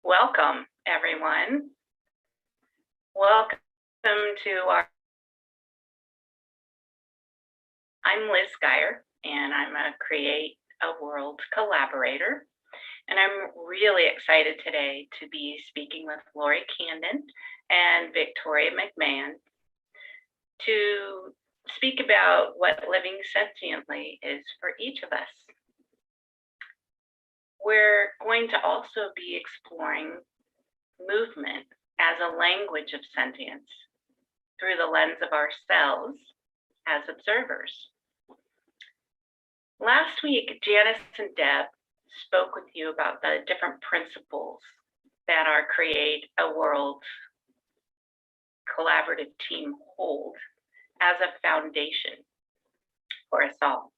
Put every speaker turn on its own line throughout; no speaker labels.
Welcome, everyone. Welcome to our. I'm Liz Geyer, and I'm a Create a World collaborator. And I'm really excited today to be speaking with Lori Camden and Victoria McMahon to speak about what living sentiently is for each of us. We're going to also be exploring movement as a language of sentience through the lens of ourselves as observers. Last week, Janice and Deb spoke with you about the different principles that our Create a World collaborative team hold as a foundation for us all.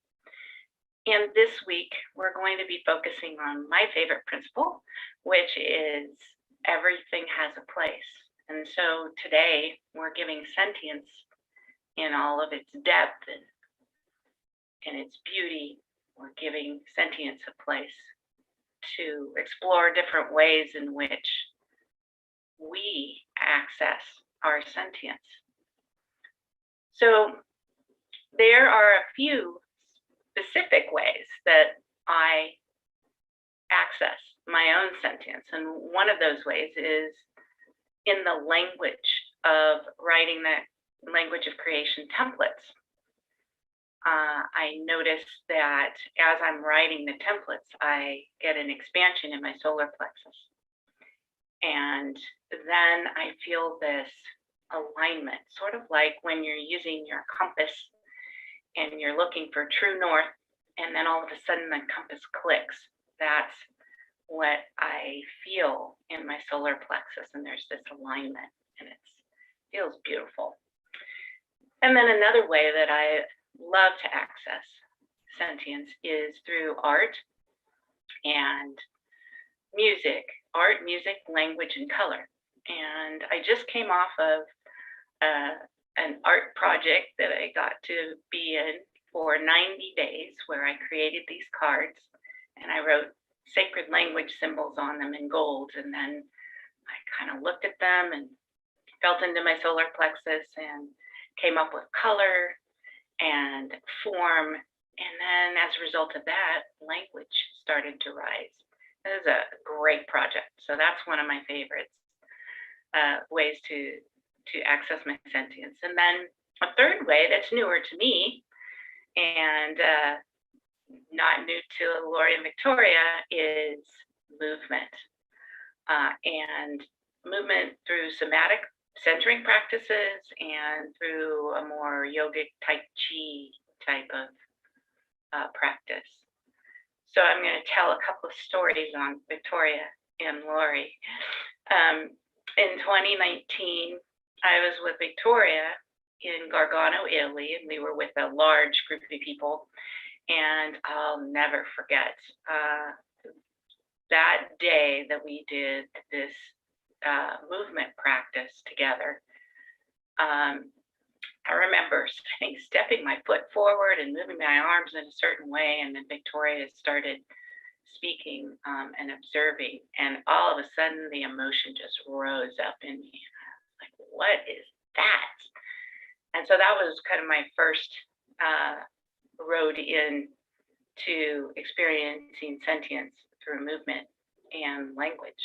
And this week, we're going to be focusing on my favorite principle, which is everything has a place. And so today, we're giving sentience in all of its depth and its beauty. We're giving sentience a place to explore different ways in which we access our sentience. So there are a few specific ways that I access my own sentience. And one of those ways is in the language of writing the language of creation templates. I notice that as I'm writing the templates, I get an expansion in my solar plexus. And then I feel this alignment, sort of like when you're using your compass and you're looking for true north, and then all of a sudden the compass clicks. That's what I feel in my solar plexus, and there's this alignment, and it feels beautiful. And then another way that I love to access sentience is through art and music, language, and color. And I just came off of an art project that I got to be in for 90 days, where I created these cards and I wrote sacred language symbols on them in gold. And then I kind of looked at them and felt into my solar plexus and came up with color and form. And then as a result of that, language started to rise. It was a great project. So that's one of my favorites, ways to access my sentience. And then a third way that's newer to me and not new to Lori and Victoria is movement. And movement through somatic centering practices and through a more yogic tai chi type of practice. So I'm going to tell a couple of stories on Victoria and Lori. In 2019, I was with Victoria in Gargano, Italy, and we were with a large group of people. And I'll never forget that day that we did this movement practice together. I remember stepping my foot forward and moving my arms in a certain way, and then Victoria started speaking and observing, and all of a sudden the emotion just rose up in me. Like, what is that? And so that was kind of my first road in to experiencing sentience through movement and language.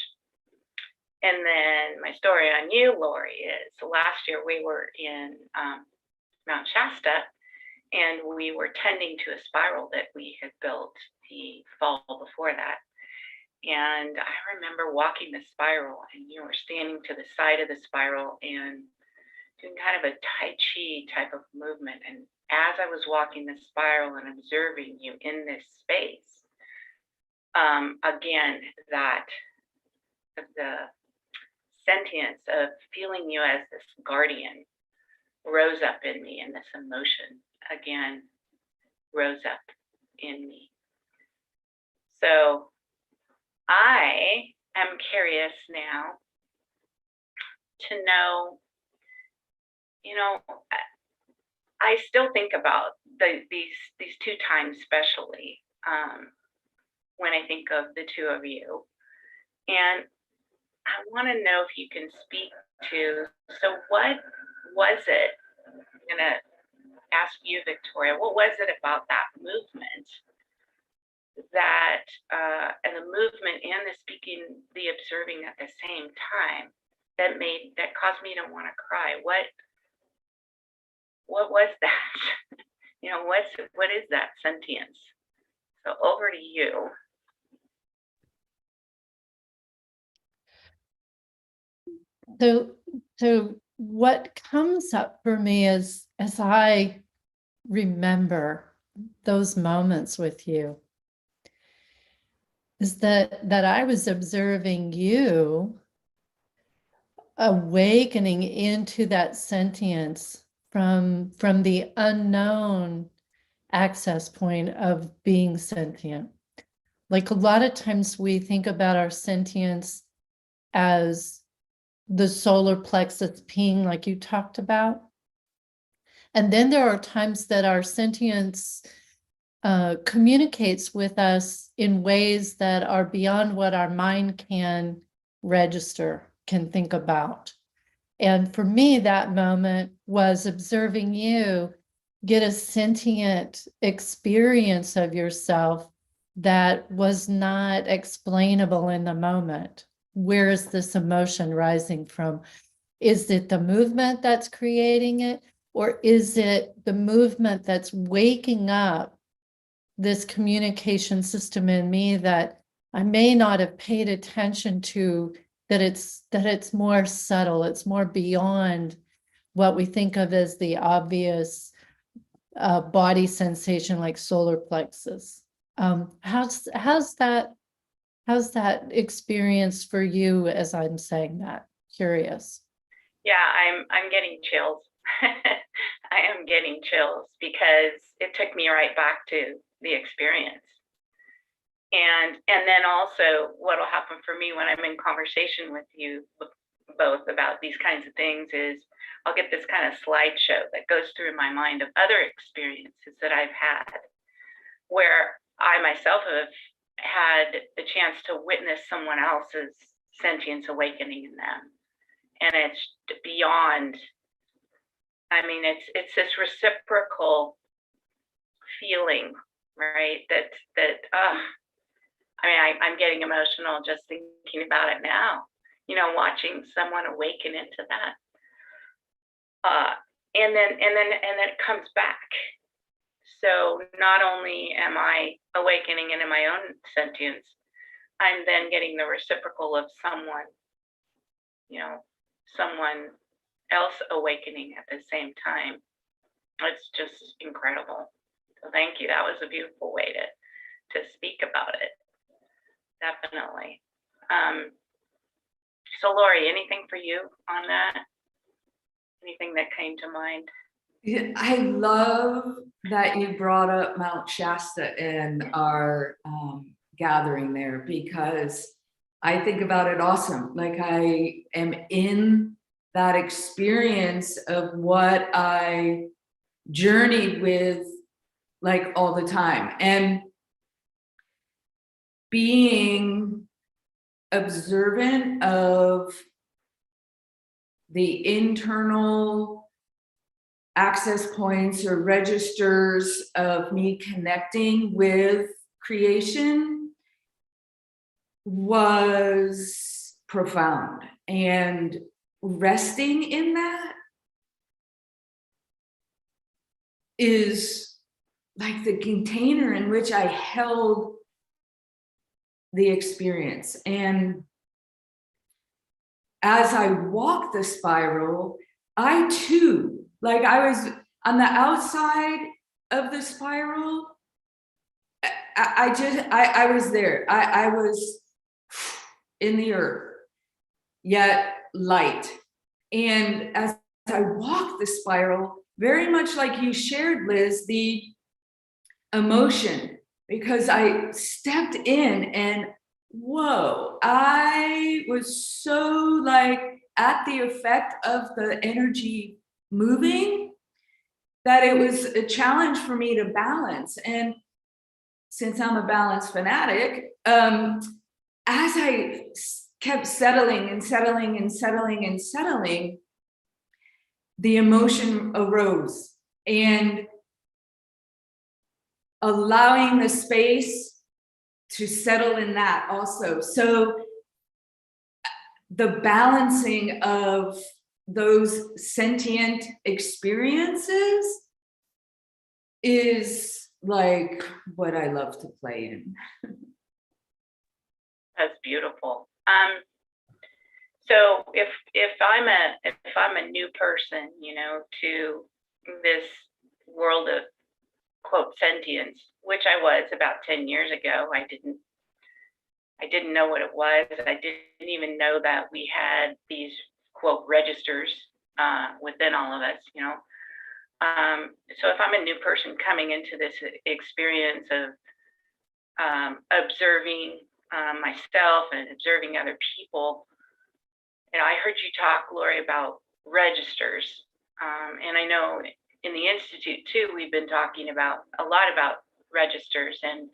And then my story on you, Lori, is last year we were in Mount Shasta, and we were tending to a spiral that we had built the fall before that. And I remember walking the spiral, and you were standing to the side of the spiral and doing kind of a Tai Chi type of movement. And as I was walking the spiral and observing you in this space, again, that the sentience of feeling you as this guardian rose up in me, and this emotion again rose up in me. So I am curious now to know, I still think about these two times, especially when I think of the two of you. And I want to know if you can speak to, so what was it? I'm going to ask you, Victoria, what was it about that movement that, and the movement and the speaking, the observing at the same time that caused me to want to cry? What was that? What is that sentience? So over to you.
So what comes up for me is, as I remember those moments with you, is that I was observing you awakening into that sentience from the unknown access point of being sentient. Like a lot of times we think about our sentience as the solar plexus ping, like you talked about. And then there are times that our sentience communicates with us in ways that are beyond what our mind can register, can think about. And for me, that moment was observing you get a sentient experience of yourself that was not explainable in the moment. Where is this emotion rising from? Is it the movement that's creating it? Or is it the movement that's waking up this communication system in me that I may not have paid attention to, that it's more subtle, it's more beyond what we think of as the obvious body sensation like solar plexus. How's that experience for you as I'm saying that? Curious.
Yeah, I'm getting chills. I am getting chills because it took me right back to the experience. And then also what'll happen for me when I'm in conversation with you both about these kinds of things is I'll get this kind of slideshow that goes through my mind of other experiences that I've had where I myself have had the chance to witness someone else's sentience awakening in them. And it's beyond, I mean, it's this reciprocal feeling, right? I'm getting emotional just thinking about it now, watching someone awaken into that. And then it comes back. So not only am I awakening into my own sentience, I'm then getting the reciprocal of someone else awakening at the same time. It's just incredible. So thank you. That was a beautiful way to speak about it. Definitely. So Lori, anything for you on that? Anything that came to mind?
Yeah, I love that you brought up Mount Shasta in our gathering there, because I think about it awesome. Like I am in that experience of what I journeyed with like all the time, and being observant of the internal access points or registers of me connecting with creation was profound, and resting in that is like the container in which I held the experience. And as I walked the spiral, I too, like I was on the outside of the spiral, I was there. I was in the earth, yet light. And as I walked the spiral, very much like you shared, Liz, the emotion, because I stepped in and whoa, I was so like at the effect of the energy moving that it was a challenge for me to balance. And since I'm a balance fanatic, as I kept settling and settling and settling and settling, the emotion arose, and allowing the space to settle in that also. So the balancing of those sentient experiences is like what I love to play in.
That's beautiful. So if I'm a new person, you know, to this world of quote sentience, which I was about 10 years ago, I didn't know what it was. I didn't even know that we had these quote registers within all of us, you know. So if I'm a new person coming into this experience of observing myself and observing other people, and I heard you talk, Lori, about registers, and I know in the Institute too, we've been talking about a lot about registers, and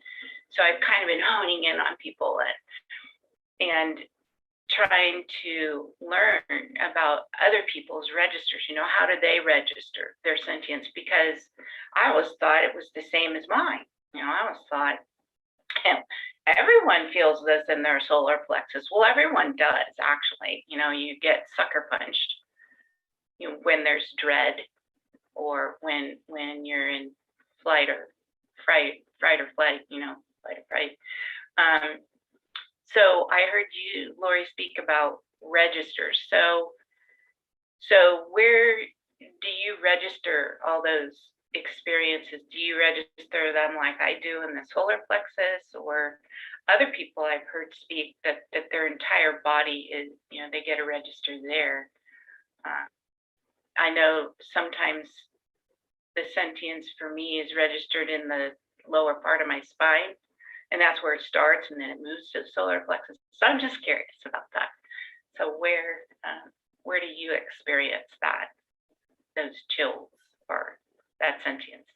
so I've kind of been honing in on people and trying to learn about other people's registers. You know, how do they register their sentience? Because I always thought it was the same as mine. You know, I always thought everyone feels this in their solar plexus. Well, everyone does actually. You know, you get sucker punched, you know, when there's dread, or when you're in flight or fright or flight, you know, flight or fright. So I heard you, Lori, speak about registers. So where do you register all those experiences? Do you register them like I do in the solar plexus, or other people I've heard speak that their entire body is, you know, they get a register there? I know sometimes the sentience for me is registered in the lower part of my spine, and that's where it starts, and then it moves to the solar plexus. So I'm just curious about that. So where do you experience that, those chills or that sentience?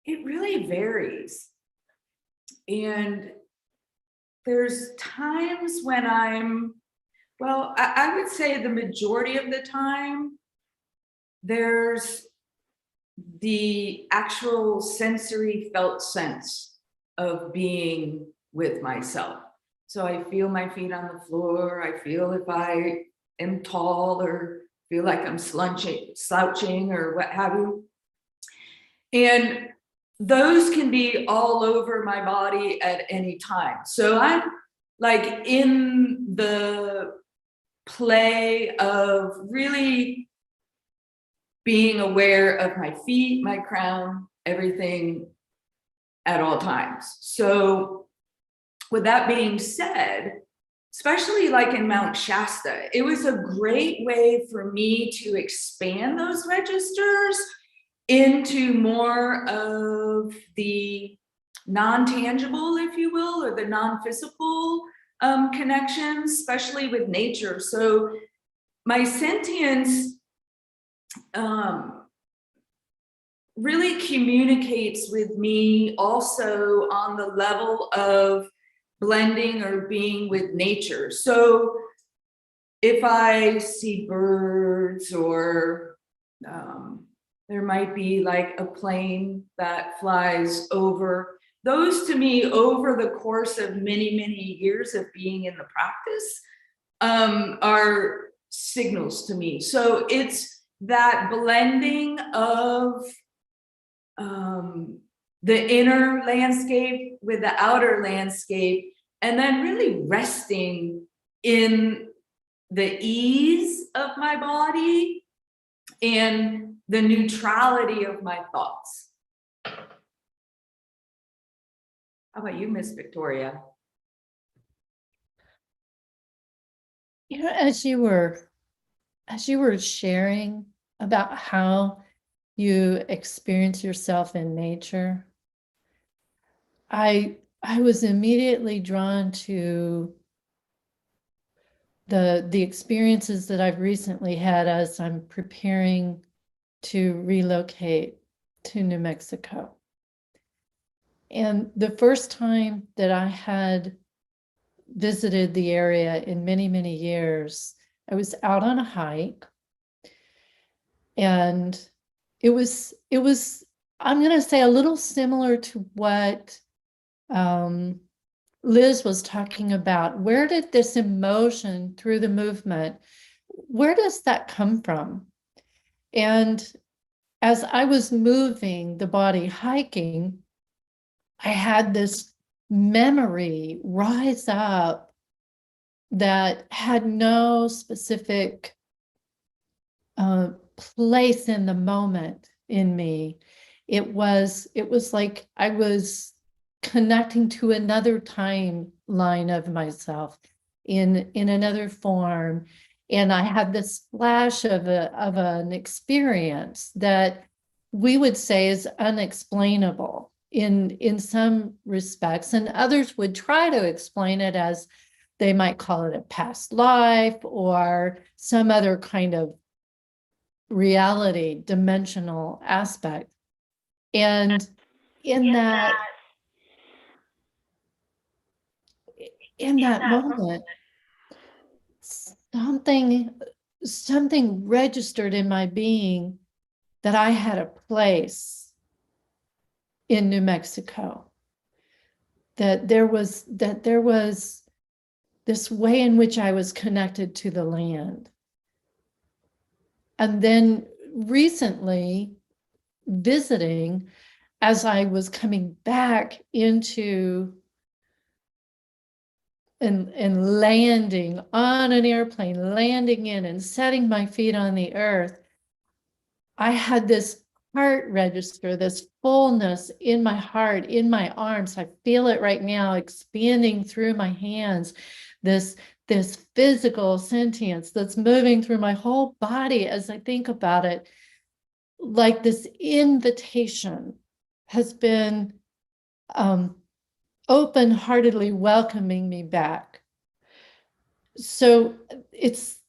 It really varies. And there's times when I would say the majority of the time, there's the actual sensory felt sense of being with myself. So I feel my feet on the floor. I feel if I am tall, or feel like I'm slouching or what have you. And those can be all over my body at any time. So I'm like in the play of really being aware of my feet, my crown, everything at all times. So with that being said, especially like in Mount Shasta, it was a great way for me to expand those registers into more of the non-tangible, if you will, or the non-physical connections, especially with nature. So my sentience really communicates with me also on the level of blending or being with nature. So if I see birds, or there might be like a plane that flies over, those to me over the course of many, many years of being in the practice are signals to me. So it's that blending of the inner landscape with the outer landscape, and then really resting in the ease of my body and the neutrality of my thoughts. How about you, Miss Victoria?
You know, as you were sharing about how you experience yourself in nature, I was immediately drawn to the experiences that I've recently had as I'm preparing to relocate to New Mexico. And the first time that I had visited the area in many, many years. I was out on a hike, and it was, I'm going to say, a little similar to what Liz was talking about. Where did this emotion through the movement, where does that come from? And as I was moving the body hiking, I had this memory rise up that had no specific place in the moment in me. It was like I was connecting to another timeline of myself in another form. And I had this flash of an experience that we would say is unexplainable in some respects, and others would try to explain it as they might call it a past life or some other kind of reality, dimensional aspect. And in that moment, something registered in my being that I had a place in New Mexico, that there was this way in which I was connected to the land. And then recently visiting, as I was coming back into and landing on an airplane, landing in and setting my feet on the earth, I had this heart register, this fullness in my heart, in my arms. I feel it right now expanding through my hands, this physical sentience that's moving through my whole body as I think about it. Like this invitation has been open-heartedly welcoming me back. So it's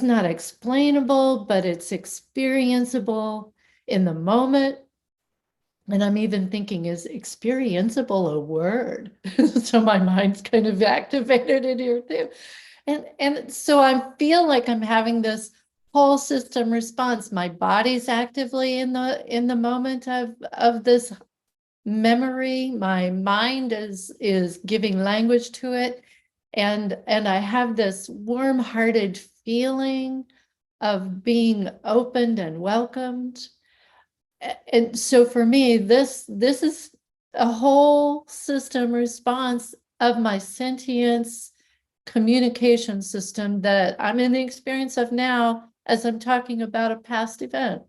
not explainable, but it's experienceable in the moment. And I'm even thinking, is experienceable a word? So my mind's kind of activated in here too. And so I feel like I'm having this whole system response. My body's actively in the moment of this memory. My mind is giving language to it. And I have this warm-hearted feeling of being opened and welcomed. And so for me, this is a whole system response of my sentience communication system that I'm in the experience of now as I'm talking about a past event.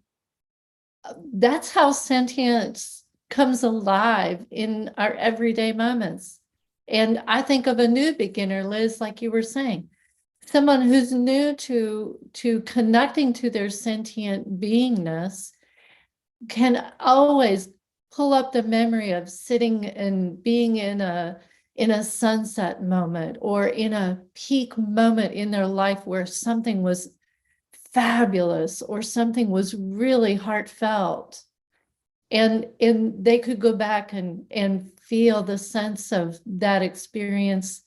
That's how sentience comes alive in our everyday moments. And I think of a new beginner, Liz, like you were saying, someone who's new to connecting to their sentient beingness can always pull up the memory of sitting and being in a sunset moment or in a peak moment in their life where something was fabulous or something was really heartfelt. And they could go back and feel the sense of that experience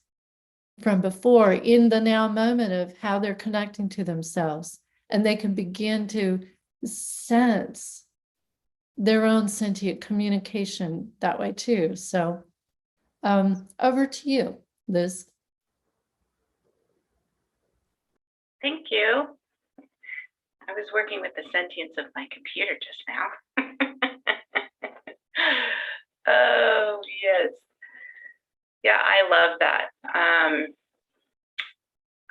from before in the now moment of how they're connecting to themselves. And they can begin to sense their own sentient communication that way too. So over to you, Liz.
Thank you. I was working with the sentience of my computer just now. Oh, yes. Yeah, I love that.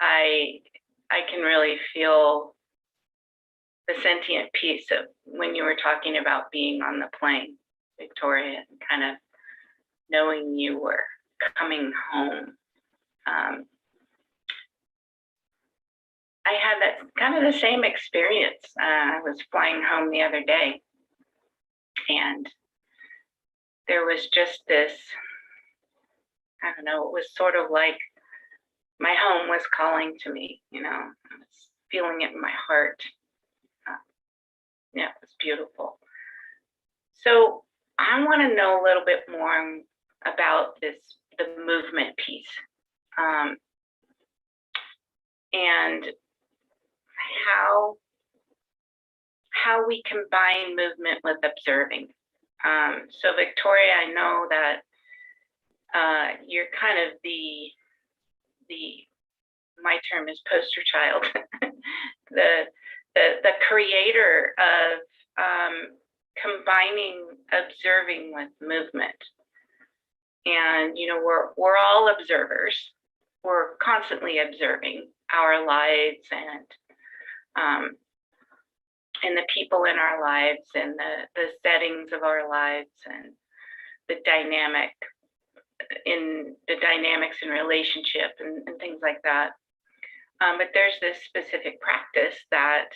I can really feel the sentient piece of when you were talking about being on the plane, Victoria, and kind of knowing you were coming home. I had that kind of the same experience. I was flying home the other day, and there was just this, I don't know, it was sort of like my home was calling to me, I was feeling it in my heart. Yeah, it was beautiful. So I want to know a little bit more about the movement piece. and how we combine movement with observing. So Victoria, I know that you're kind of the my term is poster child, the creator of combining observing with movement. And you know, we're all observers. We're constantly observing our lives and the people in our lives and the settings of our lives and the dynamics in relationship and things like that. But there's this specific practice that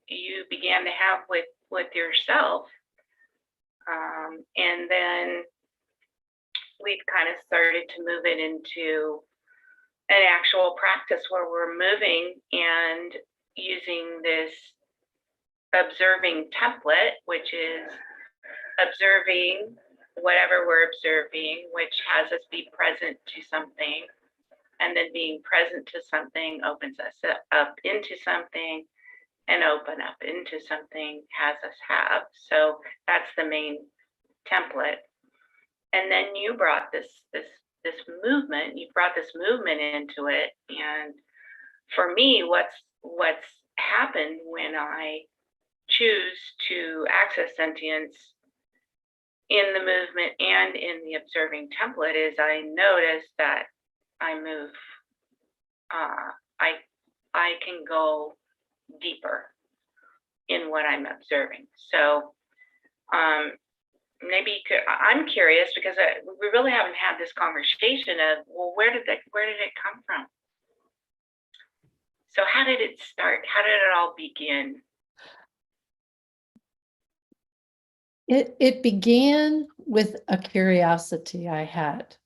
you began to have with yourself. And then we've kind of started to move it into an actual practice where we're moving and using this observing template, which is observing whatever we're observing, which has us be present to something, and then being present to something opens us up into something, and open up into something has us have. So that's the main template. And then you brought this movement. You brought this movement into it, and for me, what's happened when I choose to access sentience in the movement and in the observing template is I notice that I move. I can go deeper in what I'm observing. So maybe you could. I'm curious because we really haven't had this conversation of, well, where did it come from? So how did it start? How did it all begin?
It began with a curiosity I had.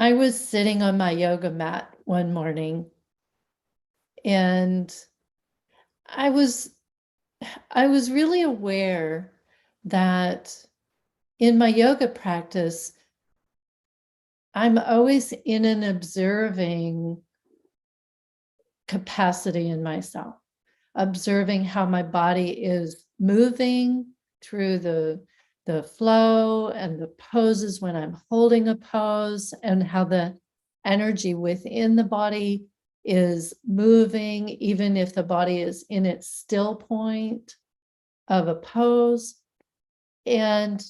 I was sitting on my yoga mat one morning, and I was really aware that in my yoga practice, I'm always in an observing capacity in myself, observing how my body is moving through the flow and the poses when I'm holding a pose, and how the energy within the body is moving, even if the body is in its still point of a pose. And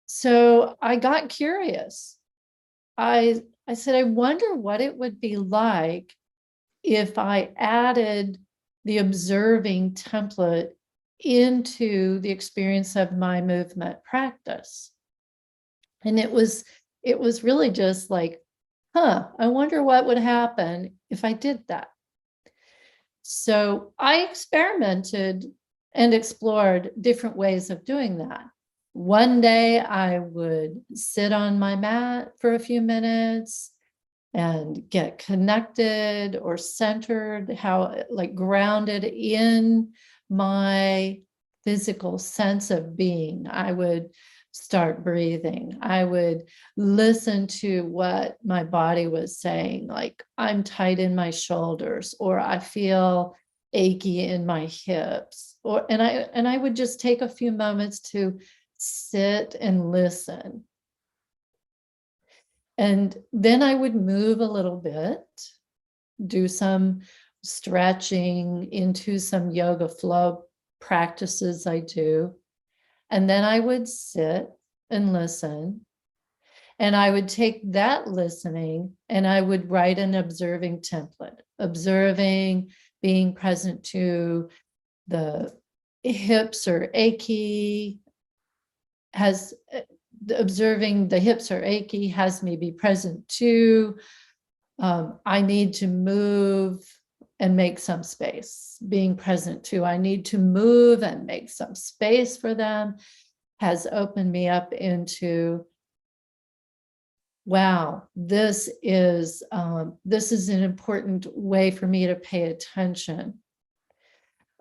so I got curious. I said, I wonder what it would be like if I added the observing template into the experience of my movement practice. And it was really just like, I wonder what would happen if I did that. So I experimented and explored different ways of doing that. One day I would sit on my mat for a few minutes and get connected or centered, like grounded in my physical sense of being. I would start breathing. I would listen to what my body was saying, like I'm tight in my shoulders, or I feel achy in my hips, and I would just take a few moments to sit and listen. And then I would move a little bit, do some stretching into some yoga flow practices I do. And then I would sit and listen. And I would take that listening and I would write an observing template, observing, being present to the hips are achy, observing the hips are achy has me be present to, I need to move and make some space, being present to, I need to move and make some space for them, has opened me up into, wow, this is an important way for me to pay attention.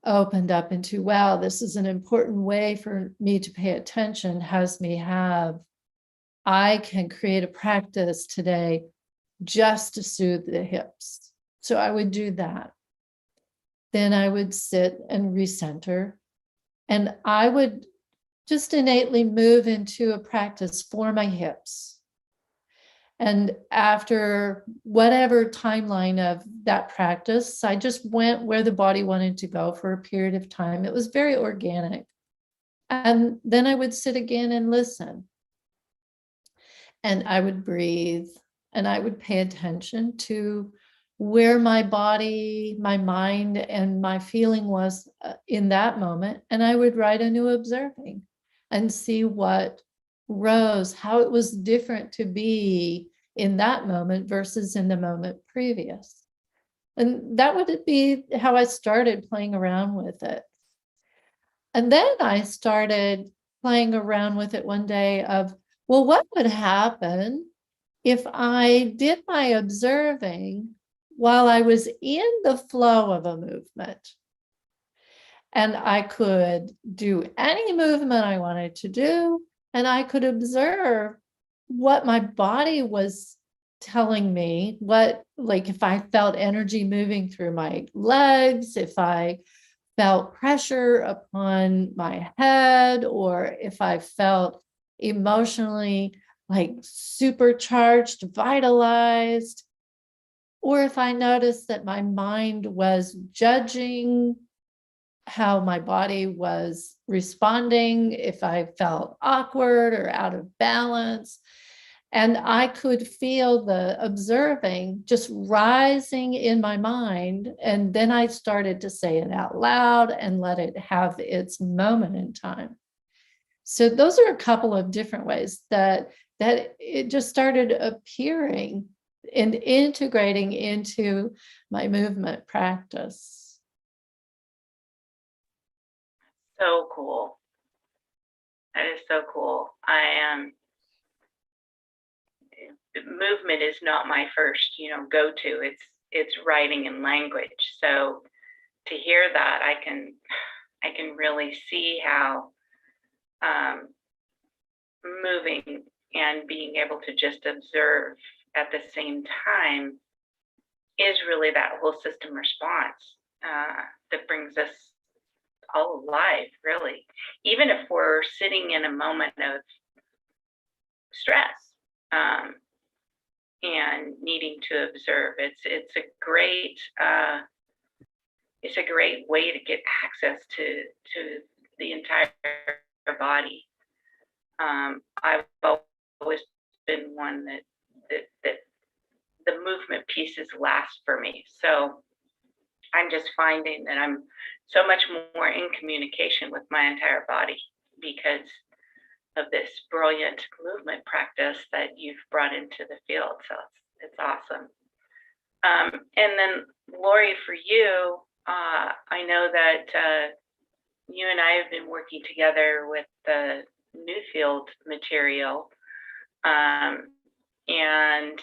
Opened up into, wow, this is an important way for me to pay attention, has me have I can create a practice today just to soothe the hips. So I would do that. Then I would sit and recenter, and I would just innately move into a practice for my hips. And after whatever timeline of that practice, I just went where the body wanted to go for a period of time. It was very organic. And then I would sit again and listen. And I would breathe, and I would pay attention to where my body, my mind, and my feeling was in that moment. And I would write a new observing and see what rose, how it was different to be in that moment versus in the moment previous. And that would be how I started playing around with it. And then I started playing around with it one day of, well, what would happen if I did my observing while I was in the flow of a movement? And I could do any movement I wanted to do, and I could observe what my body was telling me, like if I felt energy moving through my legs, if I felt pressure upon my head, or if I felt emotionally like supercharged, vitalized, or if I noticed that my mind was judging how my body was responding, if I felt awkward or out of balance. And I could feel the observing just rising in my mind. And then I started to say it out loud and let it have its moment in time. So those are a couple of different ways that it just started appearing and integrating into my movement practice.
So cool. That is so cool. Movement is not my first, go-to. It's writing and language. So to hear that, I can really see how moving and being able to just observe at the same time is really that whole system response that brings us all alive, really. Even if we're sitting in a moment of stress and needing to observe, it's a great way to get access to the entire body. I've always been one that the movement pieces last for me. So I'm just finding that I'm so much more in communication with my entire body because of this brilliant movement practice that you've brought into the field. So it's awesome. And then Lori, for you, I know that you and I have been working together with the Newfield material, and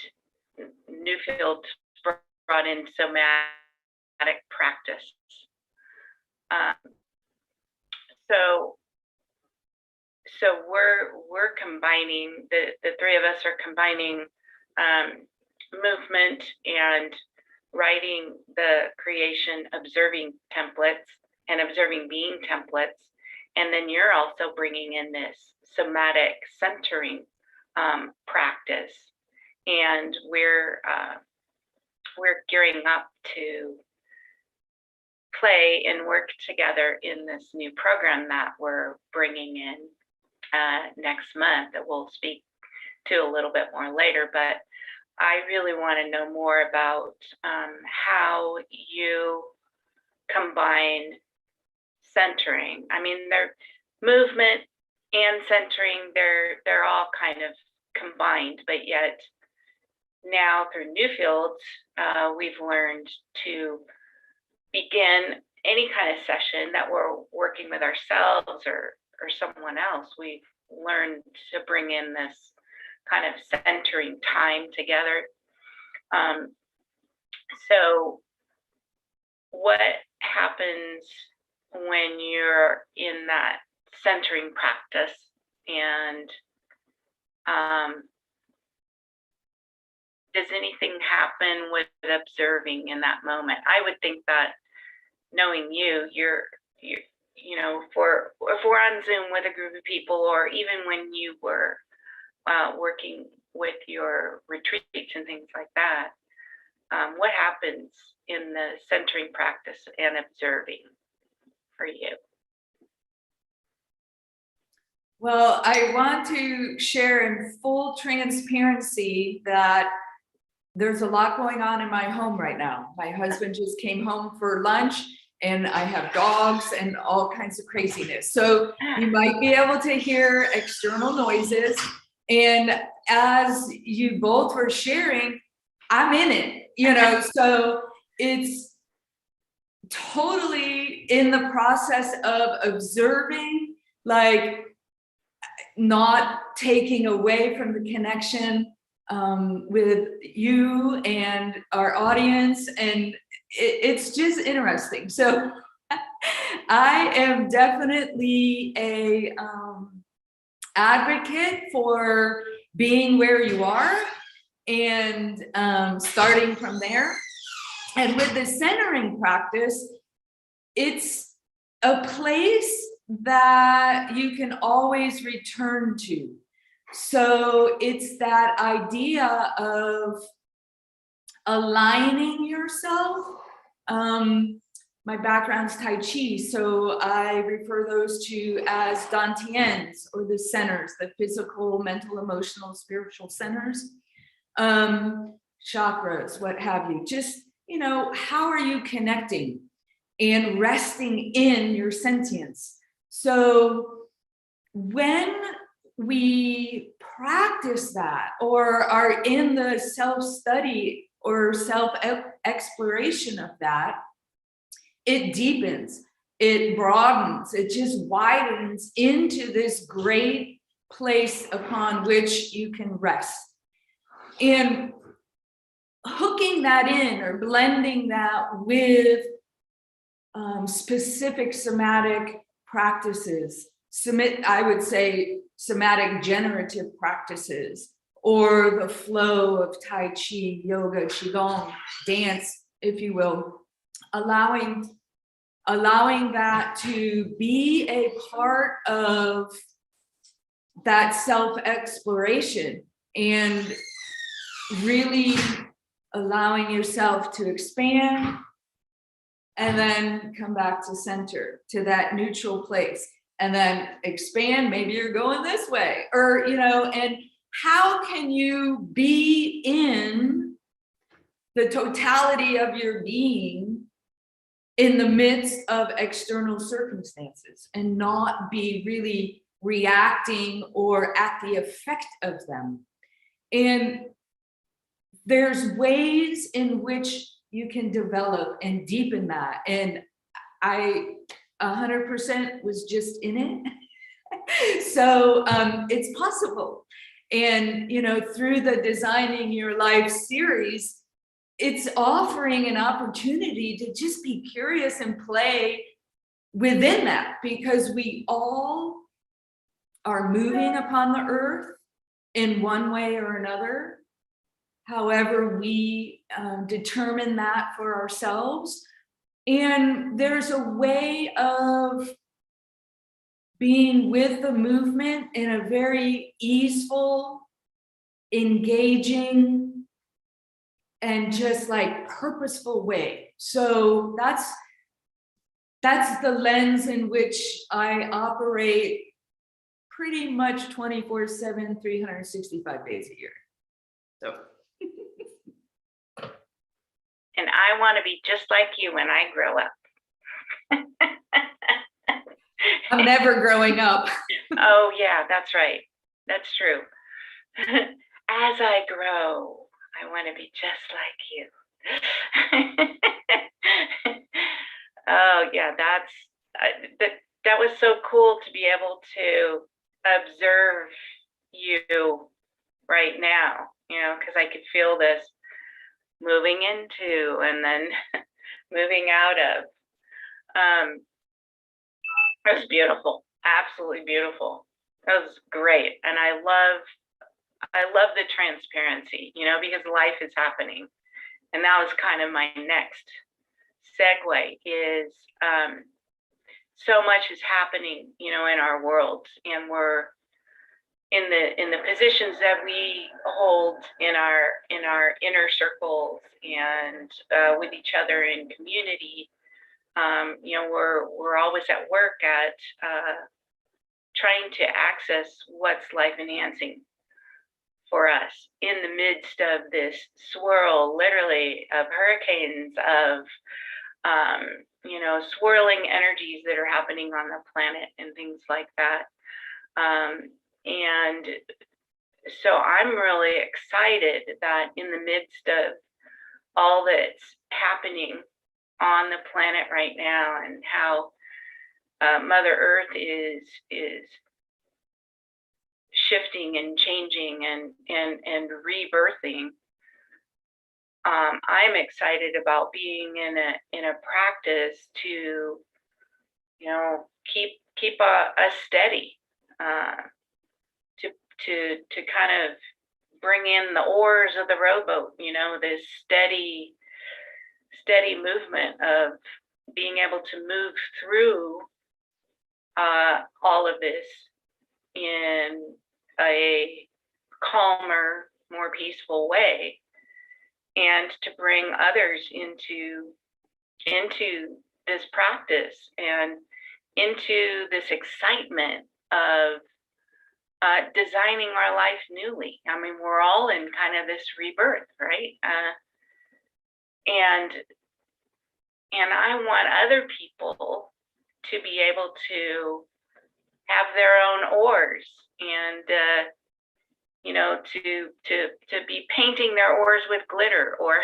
Newfield brought in somatic practice. So we're combining, the three of us are combining movement and writing the creation, observing templates and observing being templates. And then you're also bringing in this somatic centering practice. And we're gearing up to play and work together in this new program that we're bringing in next month that we'll speak to a little bit more later. But I really want to know more about how you combine centering. I mean, they're movement and centering, they're all kind of combined, but yet now through Newfield, we've learned to begin any kind of session that we're working with ourselves or someone else. We've learned to bring in this kind of centering time together. So what happens when you're in that centering practice and Does anything happen with observing in that moment? I would think that knowing you're you know, for if we're on Zoom with a group of people, or even when you were working with your retreats and things like that, what happens in the centering practice and observing for you?
Well, I want to share in full transparency that there's a lot going on in my home right now. My husband just came home for lunch, and I have dogs and all kinds of craziness. So you might be able to hear external noises. And as you both were sharing, I'm in it, you know, so it's totally in the process of observing, like not taking away from the connection with you and our audience. And it's just interesting. So I am definitely a advocate for being where you are and starting from there. And with the centering practice, it's a place that you can always return to. So it's that idea of aligning yourself. My background's Tai Chi, so I refer those to as sentience, or the centers, the physical, mental, emotional, spiritual centers, chakras, what have you. Just, you know, how are you connecting and resting in your sentience? So when we practice that, or are in the self-study or self-exploration of that, it deepens, it broadens, it just widens into this great place upon which you can rest. And hooking that in, or blending that with specific somatic practices, I would say somatic generative practices, or the flow of Tai Chi, yoga, Qigong, dance, if you will, allowing that to be a part of that self-exploration, and really allowing yourself to expand and then come back to center, to that neutral place, and then expand. Maybe you're going this way, or, you know, and how can you be in the totality of your being in the midst of external circumstances and not be really reacting or at the effect of them? And there's ways in which you can develop and deepen that. And I 100% was just in it. So it's possible. And, you know, through the Designing Your Life series, it's offering an opportunity to just be curious and play within that, because we all are moving upon the earth in one way or another. However, we determine that for ourselves. And there's a way of being with the movement in a very easeful, engaging, and just like purposeful way. So that's the lens in which I operate pretty much 24/7, 365 days a year. So.
And I want to be just like you when I grow up.
I'm never growing up.
Oh, yeah, that's right. That's true. As I grow, I want to be just like you. Oh, yeah, that was so cool to be able to observe you right now, you know, because I could feel this moving into and then moving out of. It was beautiful, absolutely beautiful. It was great. And I love I love the transparency, because life is happening. And that was kind of my next segue is so much is happening, in our world, and we're in the positions that we hold in our inner circles and with each other in community. We're always at work at trying to access what's life enhancing for us in the midst of this swirl, literally, of hurricanes, of swirling energies that are happening on the planet and things like that. And so I'm really excited that in the midst of all that's happening on the planet right now, and how Mother Earth is shifting and changing and rebirthing, I'm excited about being in a practice to keep us steady, to kind of bring in the oars of the rowboat, this steady movement of being able to move through all of this in a calmer, more peaceful way, and to bring others into this practice and into this excitement of designing our life newly. I mean, we're all in kind of this rebirth, right? And I want other people to be able to have their own oars, and to be painting their oars with glitter, or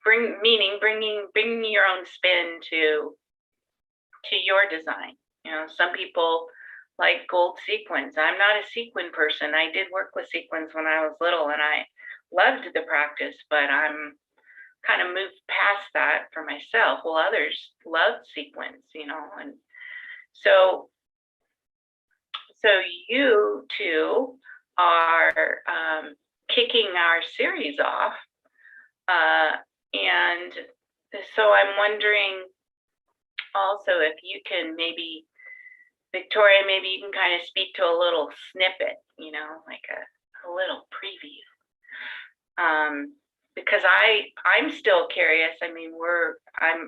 bringing your own spin to your design. Some people like gold sequins. I'm not a sequin person. I did work with sequins when I was little, and I loved the practice, but I'm kind of moved past that for myself. Well, others love sequins, and so you two are kicking our series off, and so I'm wondering also if you can maybe, Victoria, maybe you can kind of speak to a little snippet, like a little preview, because I'm still curious. I mean,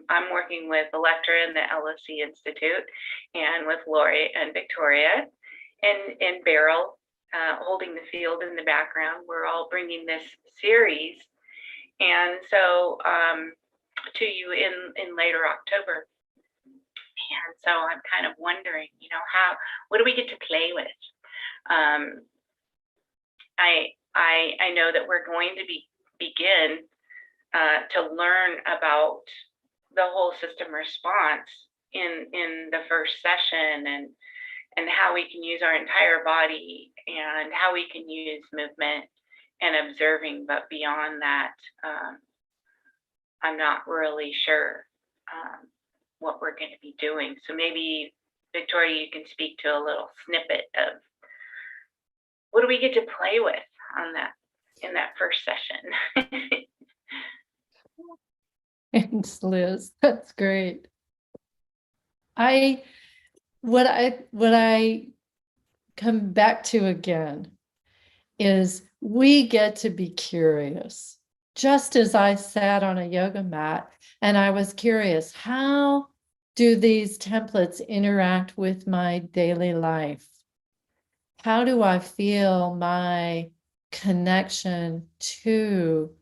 I'm working with Electra and the LSC Institute, and with Lori and Victoria, and Beryl, holding the field in the background. We're all bringing this series, and so to you in later October. And so I'm kind of wondering, what do we get to play with? I know that we're going to begin to learn about the whole system response in the first session, and how we can use our entire body, and how we can use movement and observing. But beyond that, I'm not really sure what we're going to be doing. So maybe, Victoria, you can speak to a little snippet of what do we get to play with in that first session.
Thanks, Liz. That's great. What I come back to again is we get to be curious. Just as I sat on a yoga mat and I was curious, how do these templates interact with my daily life? How do I feel my connection to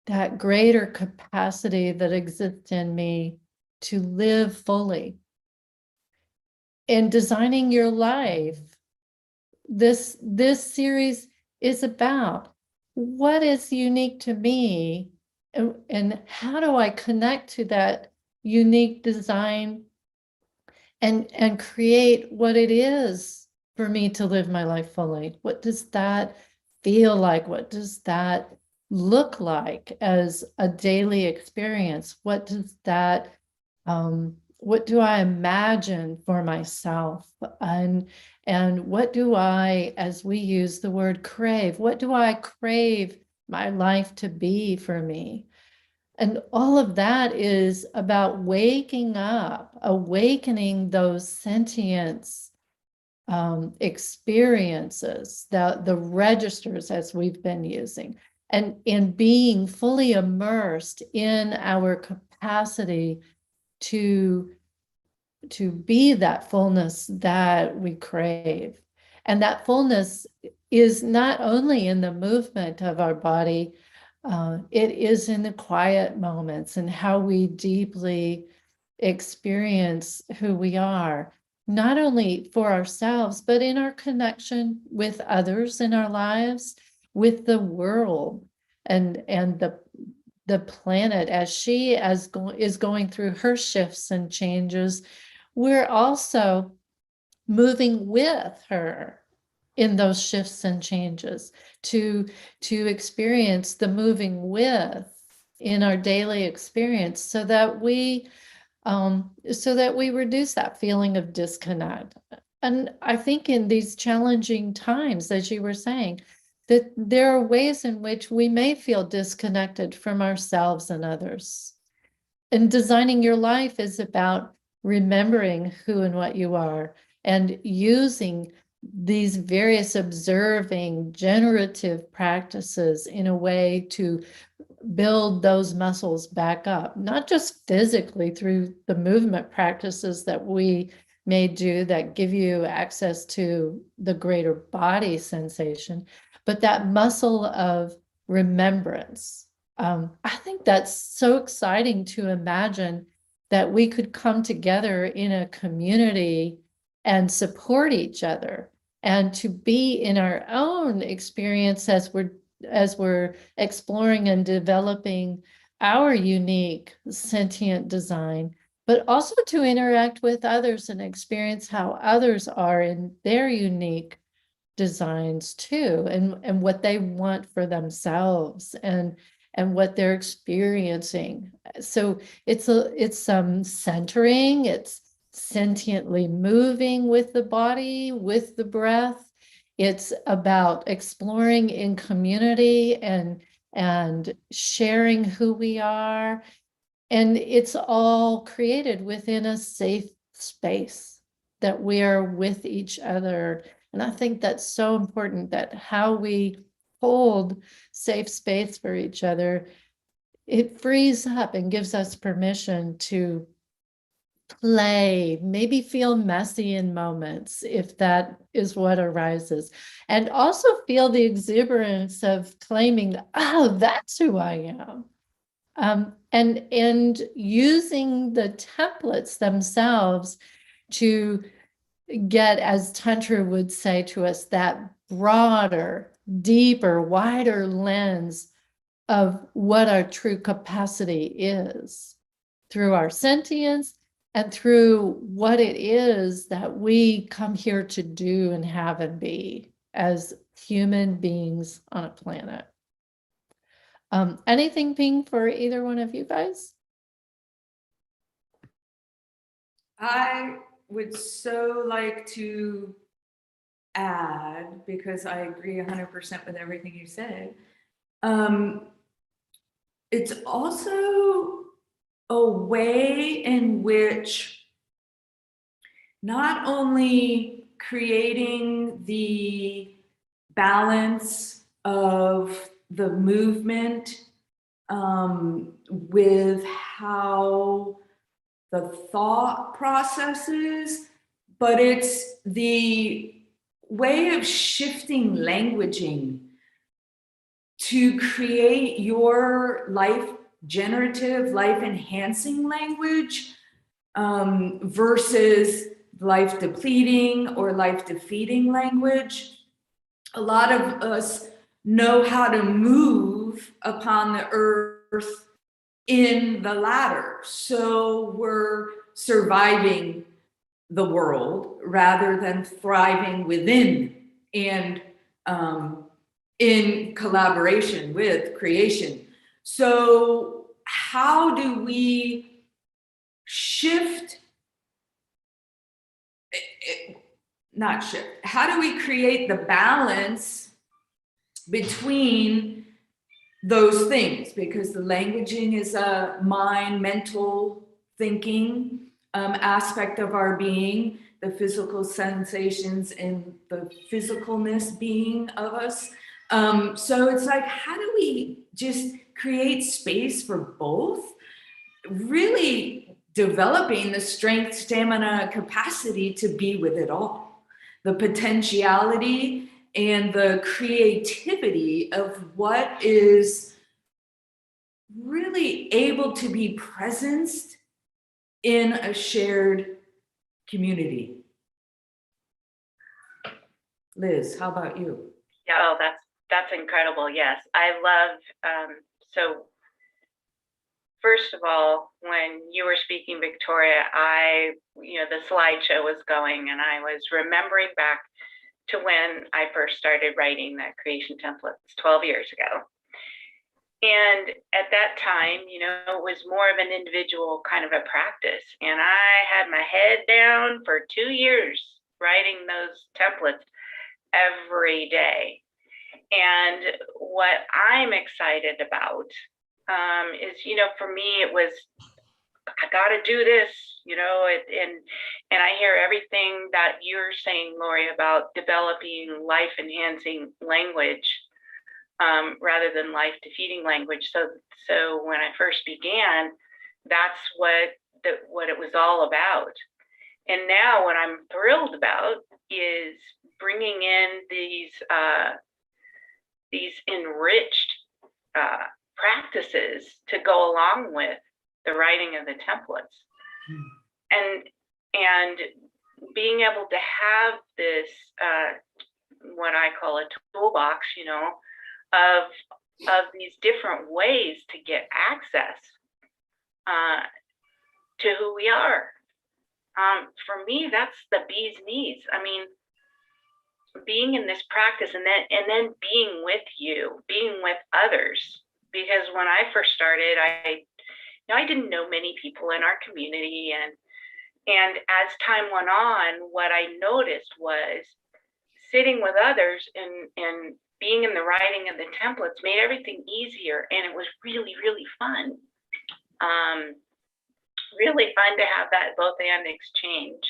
that greater capacity that exists in me to live fully? In designing your life, this series is about what is unique to me, and how do I connect to that unique design and create what it is for me to live my life fully. What does that feel like? What does that look like as a daily experience? What does that what do I imagine for myself? And And what do I, as we use the word crave, what do I crave my life to be for me? And all of that is about waking up, awakening those sentience experiences, the registers as we've been using, and in being fully immersed in our capacity to be that fullness that we crave. And that fullness is not only in the movement of our body, it is in the quiet moments and how we deeply experience who we are, not only for ourselves, but in our connection with others in our lives, with the world and the planet as she is going through her shifts and changes. We're also moving with her in those shifts and changes to experience the moving with in our daily experience so that we reduce that feeling of disconnect. And I think in these challenging times, as you were saying, that there are ways in which we may feel disconnected from ourselves and others. And designing your life is about remembering who and what you are and using these various observing generative practices in a way to build those muscles back up, not just physically through the movement practices that we may do that give you access to the greater body sensation, but that muscle of remembrance. I think that's so exciting to imagine that we could come together in a community and support each other and to be in our own experience as we're exploring and developing our unique sentient design, but also to interact with others and experience how others are in their unique designs too, and what they want for themselves and what they're experiencing. So it's centering, it's sentiently moving with the body, with the breath. It's about exploring in community and sharing who we are. And it's all created within a safe space that we are with each other. And I think that's so important, that how we hold safe space for each other, it frees up and gives us permission to play, maybe feel messy in moments if that is what arises, and also feel the exuberance of claiming, oh, that's who I am. And using the templates themselves to get, as Tantra would say to us, that broader, deeper, wider lens of what our true capacity is through our sentience and through what it is that we come here to do and have and be as human beings on a planet. Anything ping for either one of you guys?
I would so like to add, because I agree 100% with everything you said. It's also a way in which not only creating the balance of the movement with how the thought processes, but it's the way of shifting languaging to create your life generative, life enhancing language versus life depleting or life defeating language. A lot of us know how to move upon the earth in the latter. So we're surviving the world rather than thriving within and in collaboration with creation. So how do we shift, not shift, how do we create the balance between those things? Because the languaging is a mind, mental thinking aspect of our being, the physical sensations and the physicalness being of us. So it's like, how do we just create space for both? Really developing the strength, stamina, capacity to be with it all, the potentiality and the creativity of what is really able to be presenced in a shared community. Liz, how about you?
Yeah, oh, that's incredible. Yes, I love, so first of all, when you were speaking, Victoria, the slideshow was going and I was remembering back to when I first started writing the creation templates 12 years ago. And at that time, it was more of an individual kind of a practice. And I had my head down for 2 years writing those templates every day. And what I'm excited about is, for me, it was, I got to do this, and I hear everything that you're saying, Lori, about developing life-enhancing language rather than life-defeating language. So when I first began, that's what it was all about. And now what I'm thrilled about is bringing in these enriched practices to go along with the writing of the templates, and being able to have this what I call a toolbox, of these different ways to get access to who we are. For me, that's the bee's knees. I mean, being in this practice and then being with you, being with others. Because when I first started, I didn't know many people in our community, and as time went on, what I noticed was sitting with others and being in the writing of the templates made everything easier, and it was really, really fun. Really fun to have that both and exchange.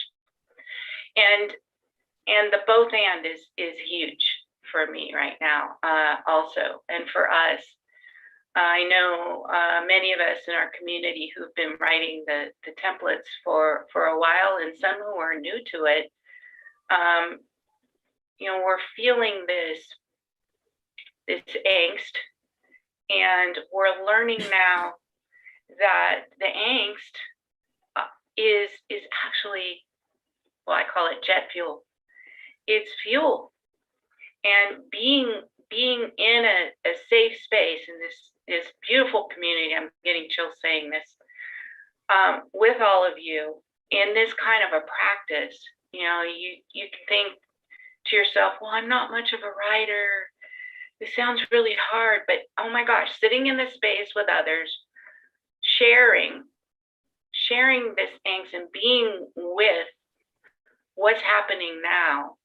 And the both and is huge for me right now, also, and for us. I know many of us in our community who've been writing the templates for a while, and some who are new to it. We're feeling this angst, and we're learning now that the angst is actually, well, I call it jet fuel. It's fuel, and being in a safe space in this beautiful community, I'm getting chills saying this, with all of you in this kind of a practice, you can think to yourself, well, I'm not much of a writer. This sounds really hard, but oh my gosh, sitting in this space with others, sharing this angst and being with what's happening now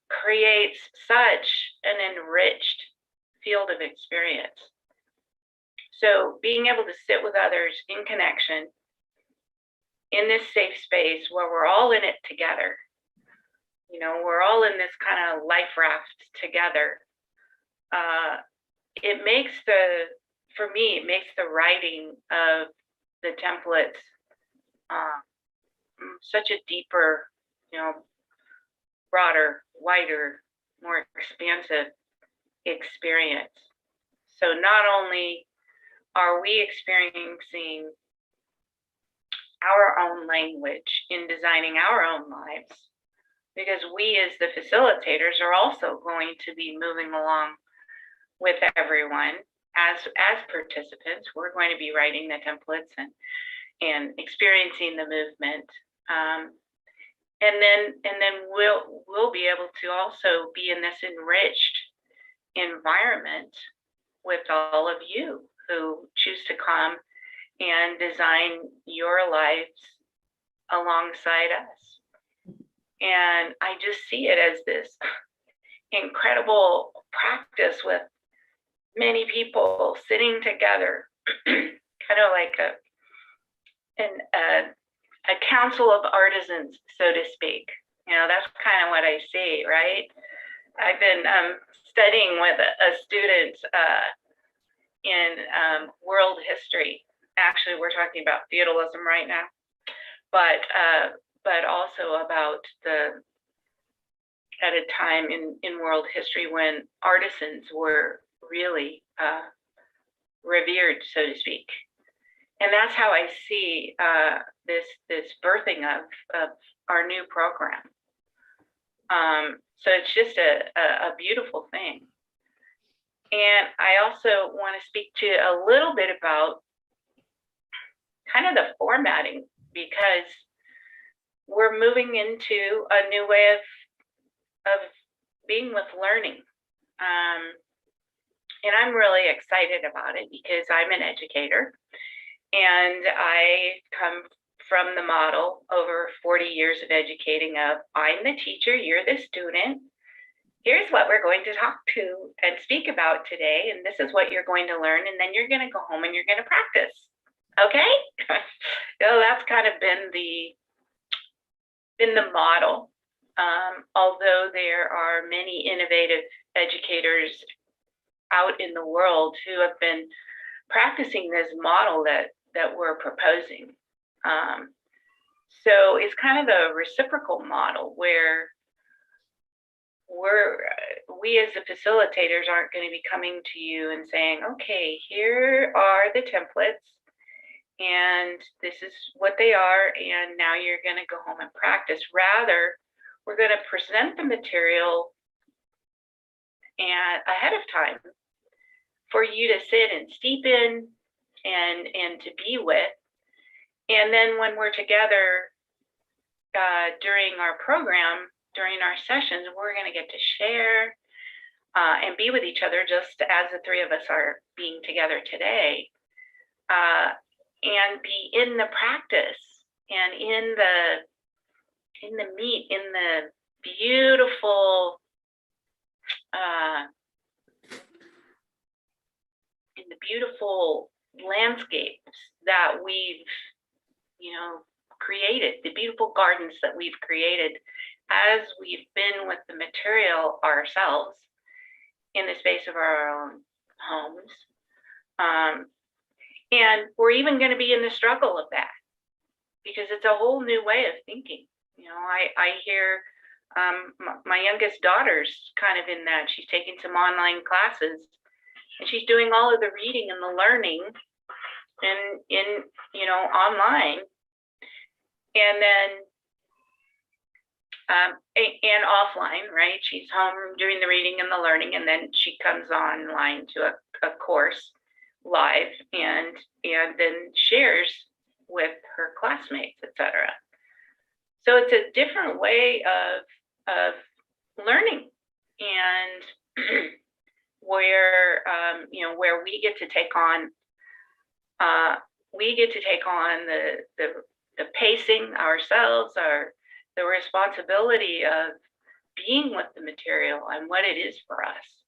creates such an enriched field of experience. So being able to sit with others in connection in this safe space where we're all in it together, we're all in this kind of life raft together. It makes the writing of the templates such a deeper, broader, wider, more expansive experience. So not only are we experiencing our own language in designing our own lives, because we as the facilitators are also going to be moving along with everyone as participants. We're going to be writing the templates and experiencing the movement. And then we'll be able to also be in this enriched environment with all of you who choose to come and design your lives alongside us. And I just see it as this incredible practice with many people sitting together, kind of like a council of artisans, so to speak. That's kind of what I see, right? I've been studying with a student in world history. Actually, we're talking about feudalism right now, but also about at a time in world history when artisans were really revered, so to speak. And that's how I see this birthing of our new program. So it's just a beautiful thing. And I also want to speak to a little bit about kind of the formatting, because we're moving into a new way of being with learning. And I'm really excited about it because I'm an educator and I come from the model over 40 years of educating of I'm the teacher, you're the student. Here's what we're going to talk to and speak about today, and this is what you're going to learn, and then you're going to go home and you're going to practice. Okay? So that's kind of been the model. Although there are many innovative educators out in the world who have been practicing this model that we're proposing. So it's kind of the reciprocal model where we as the facilitators aren't going to be coming to you and saying, okay, here are the templates and this is what they are, and now you're going to go home and practice. Rather, we're going to present the material and ahead of time for you to sit and steep in and to be with. And then when we're together during our program, during our sessions, we're going to get to share and be with each other just as the three of us are being together today, and be in the practice and in the meat, in the beautiful landscapes that we've created, the beautiful gardens that we've created as we've been with the material ourselves in the space of our own homes. And we're even going to be in the struggle of that because it's a whole new way of thinking. I hear my youngest daughter's kind of in that. She's taking some online classes and she's doing all of the reading and the learning in online. And then and offline, right? She's home doing the reading and the learning, and then she comes online to a course live and then shares with her classmates, etc. So it's a different way of learning, and where we get to take on the pacing ourselves, the responsibility of being with the material and what it is for us,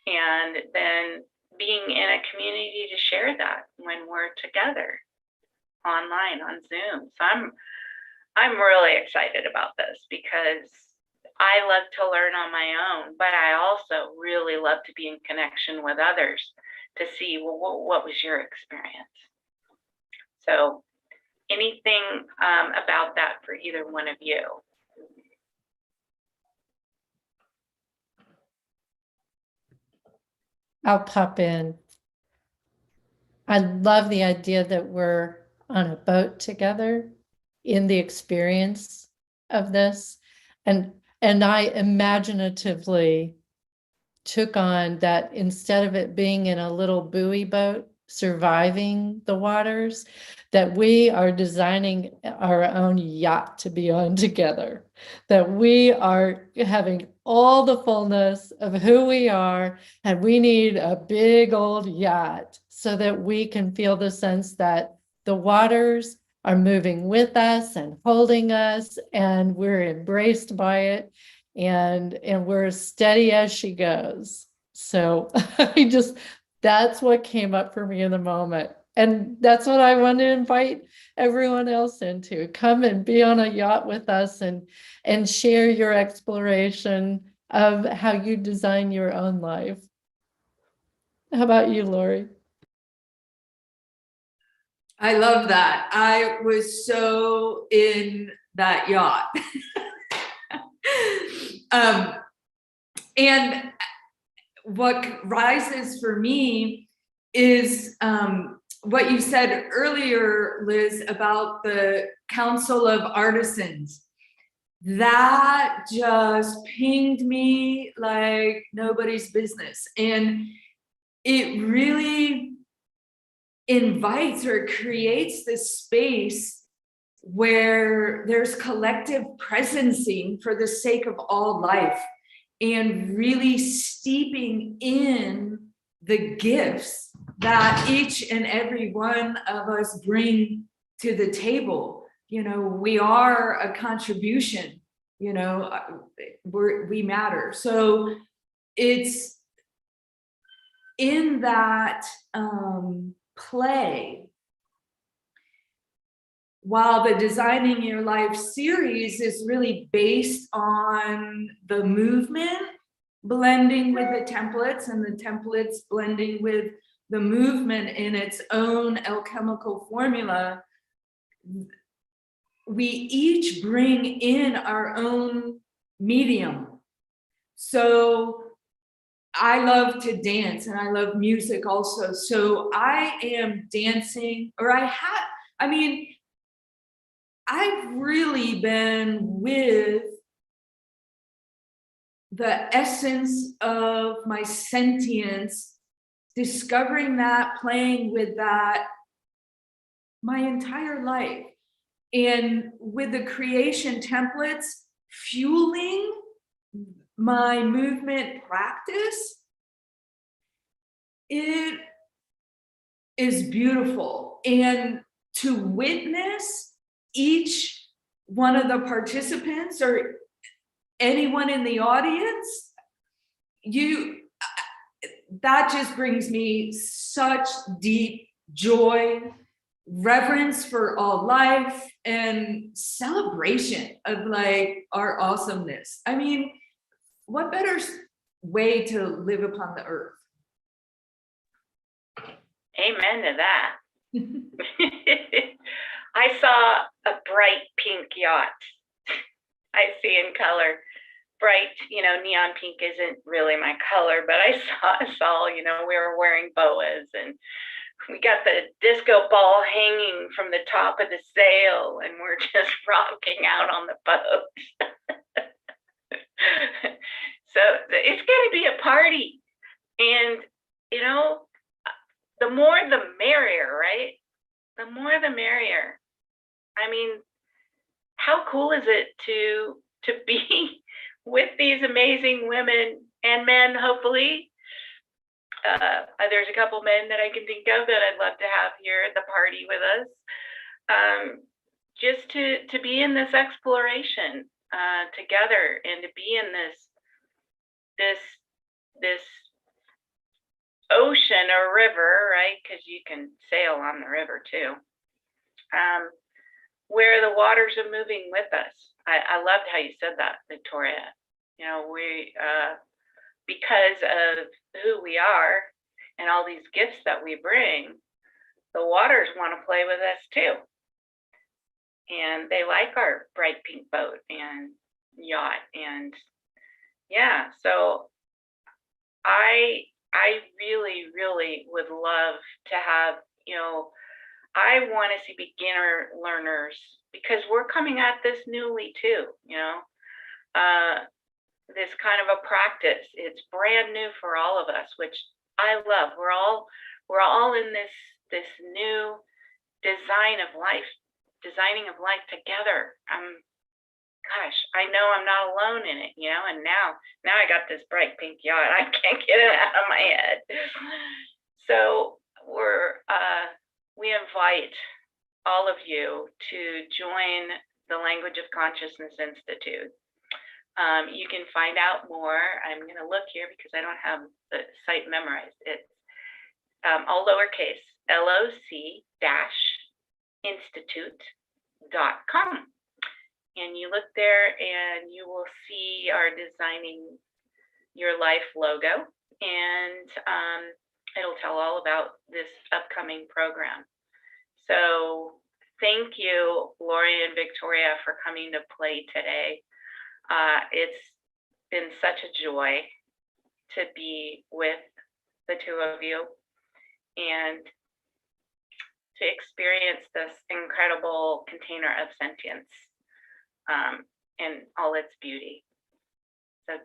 and then being in a community to share that when we're together online on Zoom. So I'm really excited about this because I love to learn on my own, but I also really love to be in connection with others to see, well, what was your experience? So anything about that for either one of you?
I'll pop in. I love the idea that we're on a boat together in the experience of this. And I imaginatively took on that instead of it being in a little buoy boat surviving the waters, that we are designing our own yacht to be on together, that we are having all the fullness of who we are, and we need a big old yacht so that we can feel the sense that the waters are moving with us and holding us, and we're embraced by it, and we're as steady as she goes. So that's what came up for me in the moment. And that's what I want to invite everyone else into. Come and be on a yacht with us and share your exploration of how you design your own life. How about you, Lori?
I love that. I was so in that yacht. And what rises for me is what you said earlier, Liz, about the Council of Artisans. That just pinged me like nobody's business. And it really invites or creates this space where there's collective presencing for the sake of all life, and really steeping in the gifts that each and every one of us bring to the table. You know, we are a contribution, you know, we matter. So it's in that play. While the Designing Your Life series is really based on the movement blending with the templates, and the templates blending with the movement in its own alchemical formula, we each bring in our own medium. So I love to dance, and I love music also. So I am dancing, or I've really been with the essence of my sentience, discovering that, playing with that my entire life. And with the creation templates fueling my movement practice, it is beautiful. And to witness each one of the participants or anyone in the audience, that just brings me such deep joy, reverence for all life, and celebration of like our awesomeness. I mean, what better way to live upon the earth?
Amen to that. I saw a bright pink yacht. I see in color. Bright, neon pink isn't really my color, but I saw, we were wearing boas, and we got the disco ball hanging from the top of the sail, and we're just rocking out on the boat. So it's going to be a party, and the more the merrier, right? The more the merrier. I mean, how cool is it to be with these amazing women and men, hopefully. There's a couple men that I can think of that I'd love to have here at the party with us. Just to be in this exploration together, and to be in this ocean or river, right? Because you can sail on the river too. Where the waters are moving with us. I loved how you said that, Victoria. We because of who we are and all these gifts that we bring, the waters want to play with us too. And they like our bright pink boat and yacht. And yeah, so I really, really would love to have, I want to see beginner learners, because we're coming at this newly too, this kind of a practice. It's brand new for all of us, which I love. We're all in this new designing of life together. Gosh, I know I'm not alone in it, and now I got this bright pink yacht. I can't get it out of my head. So we invite all of you to join the Language of Consciousness Institute. You can find out more. I'm going to look here because I don't have the site memorized. It's all lowercase, LOC-institute.com. And you look there and you will see our Designing Your Life logo, and it'll tell all about this upcoming program. So thank you, Lori and Victoria, for coming to play today. It's been such a joy to be with the two of you and to experience this incredible container of sentience in all its beauty. So